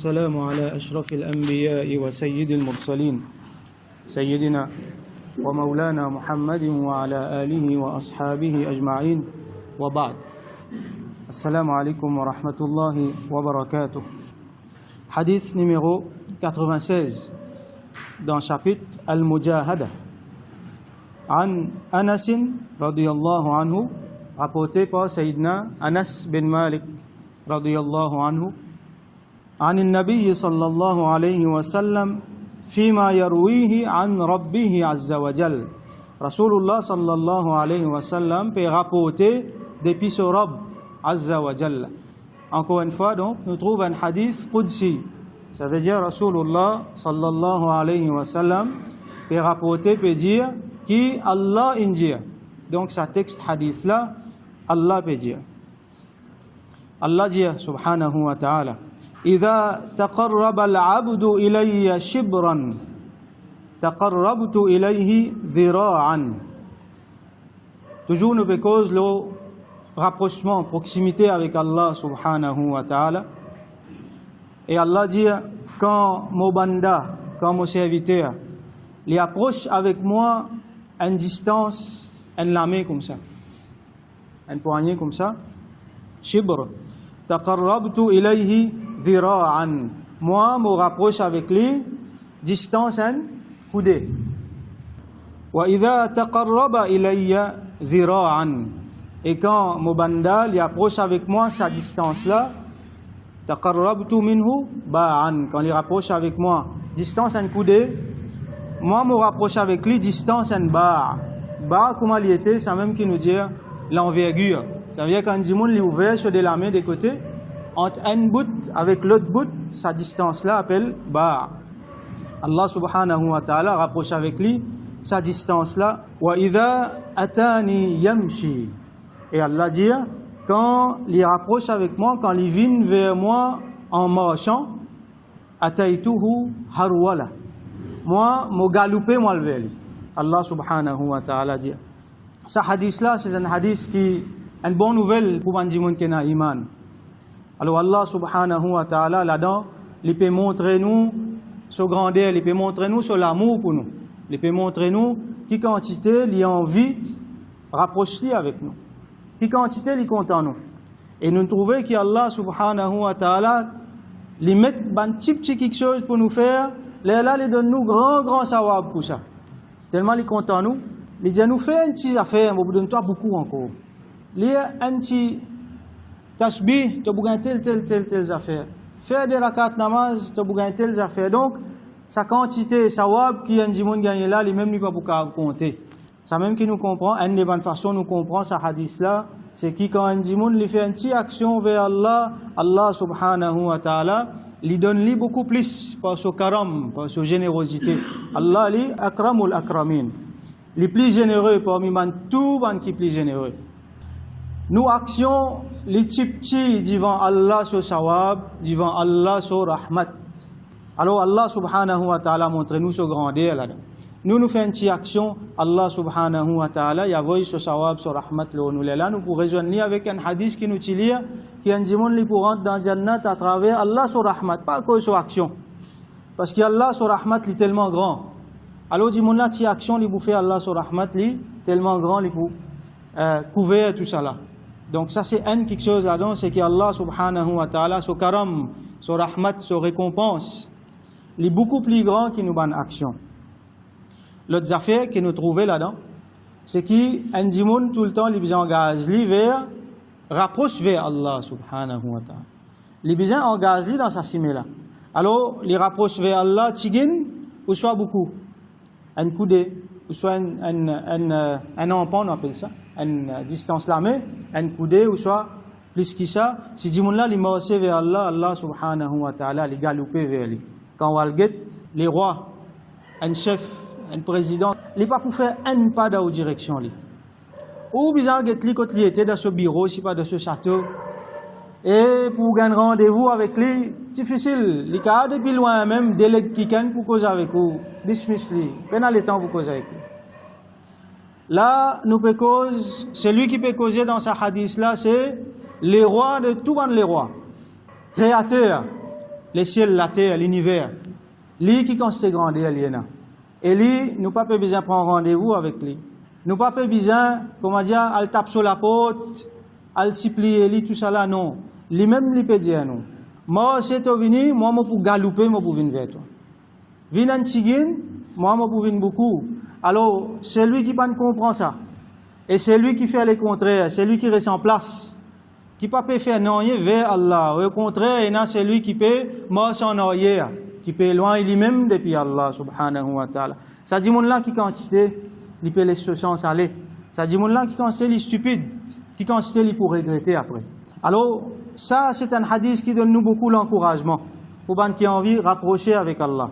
والسلام على أشرف الأنبياء وسيد المرسلين سيدنا ومولانا محمد وعلى آله وأصحابه أجمعين وبعد. Assalamu alaikum wa rahmatullahi wa barakatuh. Hadith numéro 96 dans le chapitre Al-Mujahada. An Anas radiyallahu anhu, rapporté par Sayyidina Anas bin Malik radiyallahu anhu, عن النبي صلى الله عليه وسلم فيما يرويه عن ربه عز وجل. Rasulullah sallallahu alayhi wa sallam peut rapporter depuis son Rabb Azza wa Jalla. Encore une fois, donc, nous trouvons un hadith Qudsi. Ça veut dire Rasulullah sallallahu alayhi wa sallam peut rapporter, peut dire qui Allah indire. Donc, ce texte hadith là, Allah peut dire. Allah dit subhanahu wa ta'ala: إذا تقرب العبد إلي شبرا تقربت إليه ذراعا. Toujours nous cause le rapprochement, proximité avec Allah subhanahu wa ta'ala. Et Allah dit, quand mon banda, quand mon serviteur, les approche avec moi à une distance, une lamée comme ça, une poignée comme ça, shibr, taqarrabtu ilayhi dhira'an. Moi, me rapproche avec lui, distance un coudée. Wa idha taqarraba ilayya dhira'an. Et quand mon banda lui approche avec moi sa distance là, taqarrabtu minhu ba'an. Quand il rapproche avec moi distance un coudée, moi me rapproche avec lui distance un ba'. Ba' comment il était, c'est même qui nous dit l'envergure. Ça veut dire quand Dimoun lui ouvert sur des lames des côtés, entre un bout avec l'autre bout, sa distance là appelle ba'. Allah subhanahu wa ta'ala rapproche avec lui sa distance là. Wa idha atani yamshi. Et Allah dit, quand il rapproche avec moi, quand il vient vers moi en marchant, ataituhu harwala. Moi, me galoper moi vers lui. Allah subhanahu wa ta'ala dit. Ce hadith là, c'est un hadith qui est une bonne nouvelle pour les gens qui ont iman. Alors Allah subhanahu wa ta'ala là-dedans, il peut montrer nous sa grandeur, il peut montrer nous son amour pour nous. Il peut montrer nous qui quantité, il a envie, rapproche-lui avec nous. Qui quantité, il compte en nous. Et nous trouvons qu'Allah subhanahu wa ta'ala, il met un petit quelque chose pour nous faire, là, il donne nous grand sawab pour ça. Tellement il compte en nous, il dit nous faire une petite affaire, mais vous donne toi beaucoup encore. Il y a un petit tasbih, tu as besoin telle affaire. Faire des rakat namaz, tu as besoin telle affaire. Donc, sa quantité, sawab qui est un djimoun gagné là, il même pas pour compter. Ça même qui nous comprend, une des bonnes façons nous comprend ce hadith là, c'est qui quand un djimoun lui fait une petite action vers Allah, Allah subhanahu wa ta'ala, lui donne lui beaucoup plus par son karam, par sa générosité. Allah lui akramul akramin. Les plus généreux parmi tout ban qui plus généreux. Nous actions les petits devant Allah sur sawab, devant Allah sur rahmat. Alors Allah subhanahu wa ta'ala montre nous sa grandeur là-dedans. Nous faisons une petite action, Allah subhanahu wa ta'ala, il y a voix sur sawab, sur rahmat, nous là, nous pour rejoindre avec un hadith qui nous dit, qui est un pour rentrer dans Jannat à travers Allah sur rahmat, pas à cause de action. Parce qu'Allah sur rahmat est tellement grand. Alors, dis-moi là, petite action, il pour faire Allah sur rahmat, est tellement grand, il pour couvrir tout ça là. Donc, ça c'est quelque chose là-dedans, c'est qu'Allah subhanahu wa ta'ala, sur karam, sur rahmat, sur récompense, il est beaucoup plus grand que nous bonne action. L'autre affaire que nous trouvons là-dedans, c'est qu'un dimoun tout le temps, il engage vers, rapproche vers Allah subhanahu wa ta'ala. Il engage dans sa cime là. Alors, il rapproche vers Allah, tigin, ou soit beaucoup. Un coudé, ou soit un empan, on appelle ça, une distance lamée, un coudé, ou soit plus que ça. Si dimoun là, il marche vers Allah, Allah subhanahu wa ta'ala, il galope vers lui. Quand on va les rois, un chef, un président, il n'est pas pour faire un pas dans la direction. Ou bien quand il était dans ce bureau, si pas dans ce château, et pour gagner rendez-vous avec lui, difficile. Il y a depuis loin même, délègue quelqu'un pour causer avec vous, dismiss lui, pendant le temps pour causer avec lui. Là, nous peut cause, celui qui peut causer dans sa hadith là, c'est les rois de tous les rois, créateurs. les ciels, la terre, l'univers. Lui qui constate grandeur, et lui, nous pas besoin de prendre rendez-vous avec lui. Nous pas besoin, comment dire, à le taper sur la porte, à le supplier, lui, tout ça là, non. Lui-même, lui peut dire non. Moi, c'est venu, moi, je pour galoper, moi, pour venir vers toi. Viens en Tigine, moi, je pour venir beaucoup. Alors, c'est lui qui ne comprend ça. Et c'est lui qui fait le contraire, c'est lui qui reste en place. Qui ne peut pas faire non vers Allah. Au contraire, c'est lui qui peut mort son oreille, qui peut éloigner lui-même depuis Allah subhanahu wa ta'ala. Ça dit mon là qui quantité, il peut laisser sens aller. Ça dit mon là qui quantité, il est stupide, qui quantité, il pour regretter après. Alors, ça c'est un hadith qui donne nous beaucoup l'encouragement pour ceux qui ont envie de rapprocher avec Allah.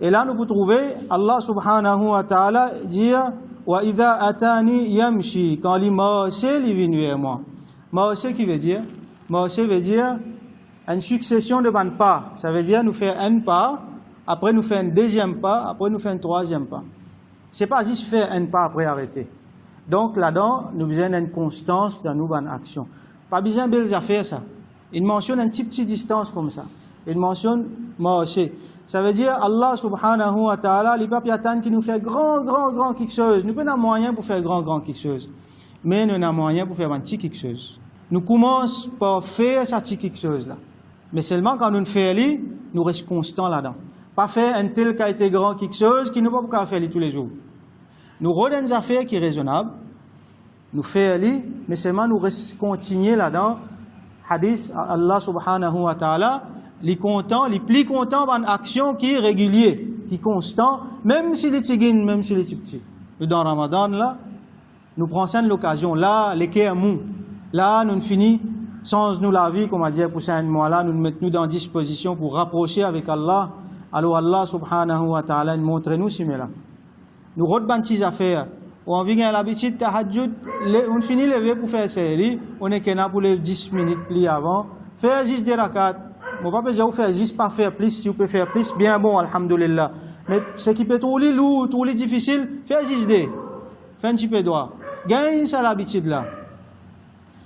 Et là, nous pouvons trouver Allah subhanahu wa ta'ala dire wa idha atani yamshi, quand il m'a il vient vers moi. Ma'aseh qui veut dire? Ma'aseh veut dire une succession de bonnes pas. Ça veut dire nous faire un pas, après nous faire un deuxième pas, après nous faire un troisième pas. C'est pas juste faire un pas après arrêter. Donc là-dedans, nous besoin d'une constance dans nos bonnes actions. Pas besoin de belles affaires ça. Il mentionne une petite distance comme ça. Il mentionne Ma'aseh. Ça veut dire Allah subhanahu wa ta'ala, il ne peut pas attendre qu'il nous fait grand quelque chose. Nous n'avons pas moyen pour faire grand quelque chose. Mais nous avons moyen pour faire un petit quelque chose. Nous commençons par faire ça petit quelque chose là. Mais seulement quand nous le faisons, nous restons constants là-dedans. Pas faire un tel qui a été grand quelque chose qui ne peut pas faire tous les jours. Nous redonnons des affaires qui sont raisonnables. Nous faisons, mais seulement nous restons continuer là-dedans. Hadith, Allah subhanahu wa ta'ala, les content, les plus contents par une action qui est régulière, qui est constant, même si les tigines, même si les petits. Dans Ramadan là, nous prenons l'occasion là, les cœurs mous. Là, nous finissons sans nous la vie, comme on dit pour ça un mois là, nous nous mettons dans disposition pour rapprocher avec Allah. Alors Allah subhanahu wa ta'ala montre-nous si mais là. Nous retenons des affaires. On vient à l'habitude tahajjud, on finit lever pour faire série, on est là pour les 10 minutes plus avant. Faire juste des rakats. On va pas besoin de faire juste pas faire plus, si vous pouvez faire plus, bien bon, alhamdulillah. Mais ce qui peut être lourd, tout les difficile, faire juste des. Faire un petit peu droit. Gagne ça l'habitude là.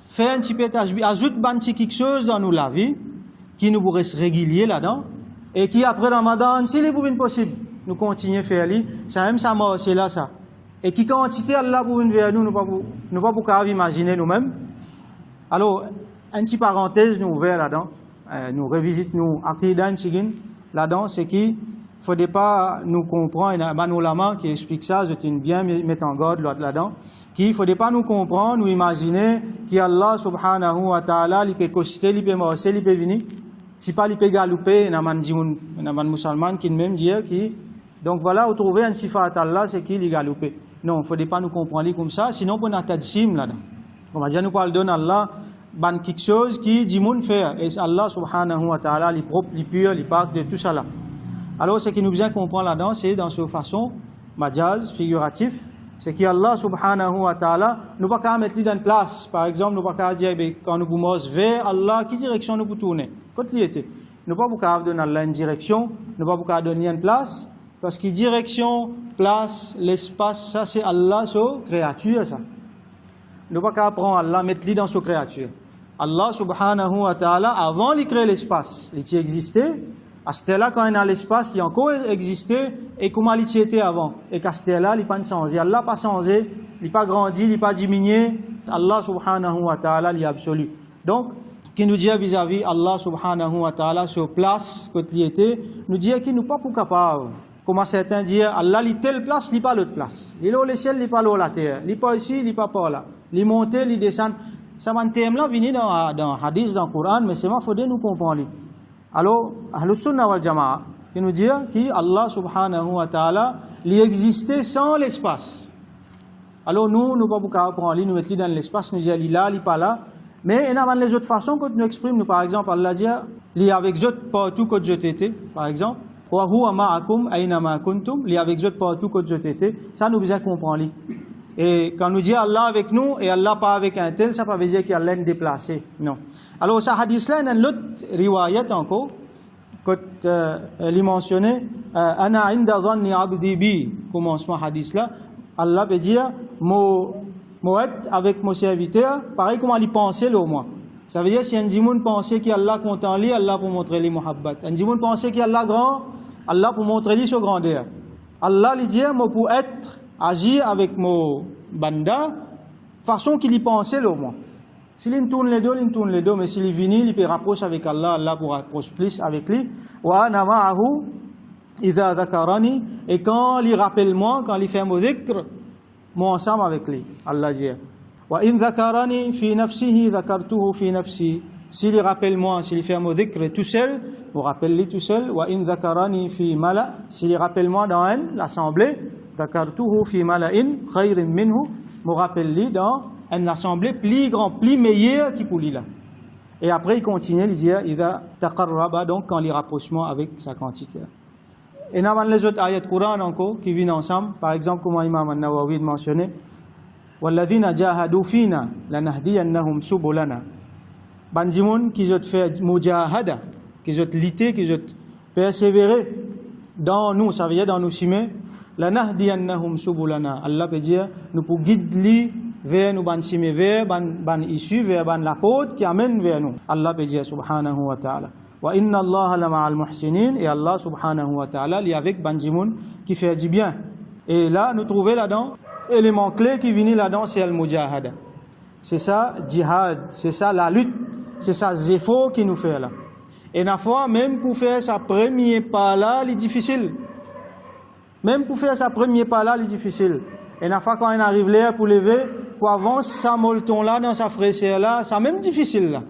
Faire un petit peu de ajoute quelque chose dans nous la vie, qui nous reste régulier là-dedans, et qui après Ramadan, s'il est possible, nous continuons à faire lui, ça même ça c'est là ça. Et qui quantité Allah pour venir vers nous, nous pas pour imaginer nous-mêmes. Alors, une petite parenthèse nous ouvert là-dedans, nous revisite nous Aqidah là-dedans, c'est qu'il ne faudrait pas nous comprendre, il y a un ulama qui explique ça, je tiens bien mettre en garde là-dedans, qu'il ne faudrait pas nous comprendre, nous imaginer qu'Allah subhanahu wa ta'ala, il peut coster, il peut marcher, il peut venir. Si pas, il peut galoper, il y a un musulman qui même dit qui. Donc voilà, vous trouvez un sifat Allah, c'est qu'il est galopé. Non, il ne faudrait pas nous comprendre comme ça, sinon on a tadsim là-dedans. On va dire, nous parlons d'Allah, quelque chose qui dit moun faire. Et Allah subhanahu wa ta'ala, il est propre, il est pur, il parle de tout ça là. Alors, ce qui nous vient comprendre là-dedans, c'est dans cette façon, majaz, figuratif, c'est qu'Allah subhanahu wa ta'ala, nous ne pouvons pas mettre dans une place. Par exemple, nous ne pouvons pas dire, quand nous pouvons vers Allah, quelle direction nous pouvons tourner? Quand il était. Nous ne pouvons pas donner à Allah une direction, nous ne pouvons pas donner une place, parce que direction, place, l'espace, ça c'est Allah, sa créature, ça. Nous ne pouvons pas prendre Allah, mettre-le dans sa créature. Allah subhanahu wa ta'ala, avant de créer l'espace, il existait. À ce là quand il y a l'espace, il a encore existé, et comment il était avant. Et qu'à ce là il n'a pas changé. Allah n'a pas changé, il n'a pas grandi, il n'a pas diminué. Allah subhanahu wa ta'ala, il est absolu. Donc, qui nous dit vis-à-vis Allah subhanahu wa ta'ala, sur place, quand il était, nous dit qu'il n'est pas pour capable. Comme certains disent, Allah, il est telle place, il n'est pas l'autre place. Il est au ciel, il n'est pas la terre. Il n'est pas ici, il n'est pas par là. Il est monté, il descend. Ça va un thème là, venu dans hadith, dans le Coran, mais c'est il faut nous comprendre. Alors, Ahlus Sunnah wal Jama'a, qui nous dit qu'Allah subhanahu wa ta'ala, il existait sans l'espace. Alors nous ne pouvons pas prendre, nous mettre dans l'espace, nous disons, il est là, il n'est pas là. Mais il y a les autres façons que nous exprimons. Par exemple, Allah dit, il est avec eux partout que je t'étais, par exemple. Wa huwa ma'akum aynama kuntum, il est avec eux partout que je t'étais. Ça nous besoin comprendre. Et quand nous dit Allah avec nous et Allah pas avec un tel, ça ne veut pas dire qu'Allah est déplacé. Non. Alors, ce hadith-là, il y a une autre riwayat encore, quand il est mentionné, Ana inda dhanni abdi bi, commencement hadith-là, Allah peut dire, moi avec mon serviteur, pareil comme il pensait au moins. Ça veut dire si un djimoun pensait qu'Allah content lui, Allah pour montrer lui muhabbat. Un djimoun pensait qu'Allah grand, Allah pour montrer lui sa grandeur. Allah lui dit moi pour être agir avec mon banda façon qu'il y pensait le moins. S'il tourne les deux, mais s'il vient, il peut rapprocher avec Allah, Allah pour rapprocher plus avec lui. Wa ana ma'ahu idha dhakarani, et quand il rappelle moi, quand il fait mon dhikr, moi ensemble avec lui. Allah dit wa in dhakarani fi nafsihi dhakartuhu fi nafsi. S'il rappelle moi, s'il fait mon dhikr tout seul, je rappelle lui tout seul. Wa in dhakarani fi mala, s'il rappelle moi dans l'assemblée, dhakartuhu fi mala'in khayrin minhu, je rappelle lui dans une assemblée plus grande, plus meilleure qui pour lui là. Et après il continue, il dit idha taqarraba, donc quand il rapprochement avec sa quantité. Et dans les autres ayats Coran encore qui viennent ensemble, par exemple comme Imam An-Nawawi mentionné, walladhina jahadu fina lanahdiyannahum subulana. Bandimoun qui ont fait mujahada, qui ont lutté, qui ont persévéré dans nous, ça veut dire dans nous simer, lanahdiyannahum subulana. Allah peut dire nous pour guider vers nous ban simer vers ban issue vers ban la porte qui amène vers nous. Allah peut dire subhanahu wa ta'ala. Wa inna Allah la ma'al muhsinin, et Allah subhanahu wa ta'ala li avec bandimoun qui fait du bien. Et là nous trouvons là-dedans élément clé qui vient là-dedans, c'est al mujahada. C'est ça jihad, c'est ça la lutte, c'est ça l'effort qui nous fait là. Et la fois même pour faire sa premier pas là, c'est difficile. Même pour faire sa premier pas là, c'est difficile. Et la fois quand on arrive là pour lever, pour avancer sa molleton là dans sa fraîcheur là, c'est même difficile là.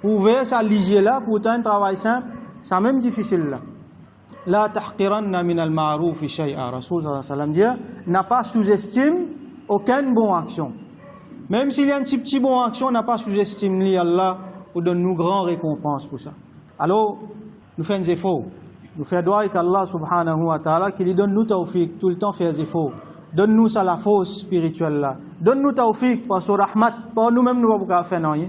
Pour ouvrir sa lisier là, pour faire un travail simple, c'est même difficile là. La tahqiranna min al-ma'ruf shay'a. Rasul sallallahu alayhi wa sallam dit, n'a pas sous-estime aucune bonne action. Même s'il y a un petit bonne action, n'a pas sous-estime li Allah pour donner nous grand récompense pour ça. Alors, nous faisons des efforts. Nous faisons doigt avec Allah subhanahu wa ta'ala qui lui donne nous tawfiq, tout le temps faire des efforts. Donne-nous ça la force spirituelle là. Donne-nous tawfiq par son rahmat. Par nous-mêmes, nous ne pouvons pas faire rien.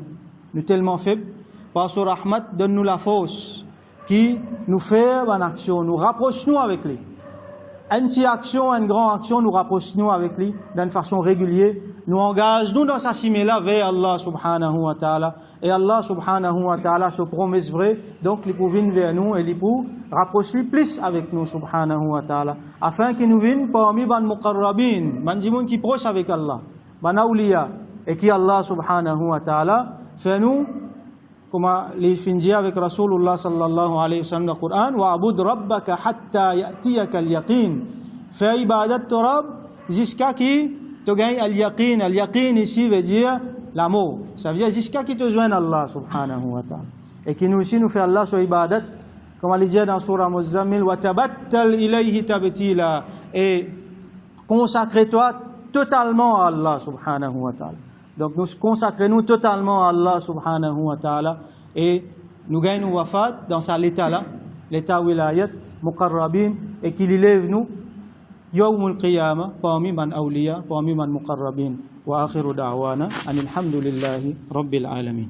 Nous sommes tellement faibles. Par son rahmat, donne-nous la force qui nous fait une action, nous rapproche-nous avec lui. Une petite action, une grande action, nous rapproche-nous avec lui d'une façon régulière. Nous engageons dans sa simila vers Allah subhanahu wa ta'ala. Et Allah subhanahu wa ta'ala se promet vrai. Donc, il peut venir vers nous et il peut rapprocher plus avec nous subhanahu wa ta'ala. Afin qu'il nous vienne parmi les muqarrabin, les gens qui proches avec Allah, les awliya, et qui Allah subhanahu wa ta'ala fait nous, comme les finit avec Rasulullah sallallahu alayhi wa sallam dans le Coran, wa'bud rabbaka hatta ya'tiyaka al-yaqin. Fais ibadat de Rabb jusqu'à qui tu gagnes al-yaqin. Al-yaqin ici veut dire l'amour. Ça veut dire jusqu'à qui te joigne Allah subhanahu wa ta'ala. Et qui nous aussi nous fait Allah sur ibadat, comme il dit dans Surah Muzammil, wa tabattal ilayhi tabtila. Et consacre-toi totalement à Allah subhanahu wa ta'ala. Donc nous consacrons totalement à Allah subhanahu wa ta'ala et nous gagnons wafat dans sa l'état là, l'état wilayat, muqarrabin, et qu'il élève nous yawmul qiyamah parmi man awliya, parmi man muqarrabin. Wa akhiru da'wana anil hamdulillahi rabbil alamin.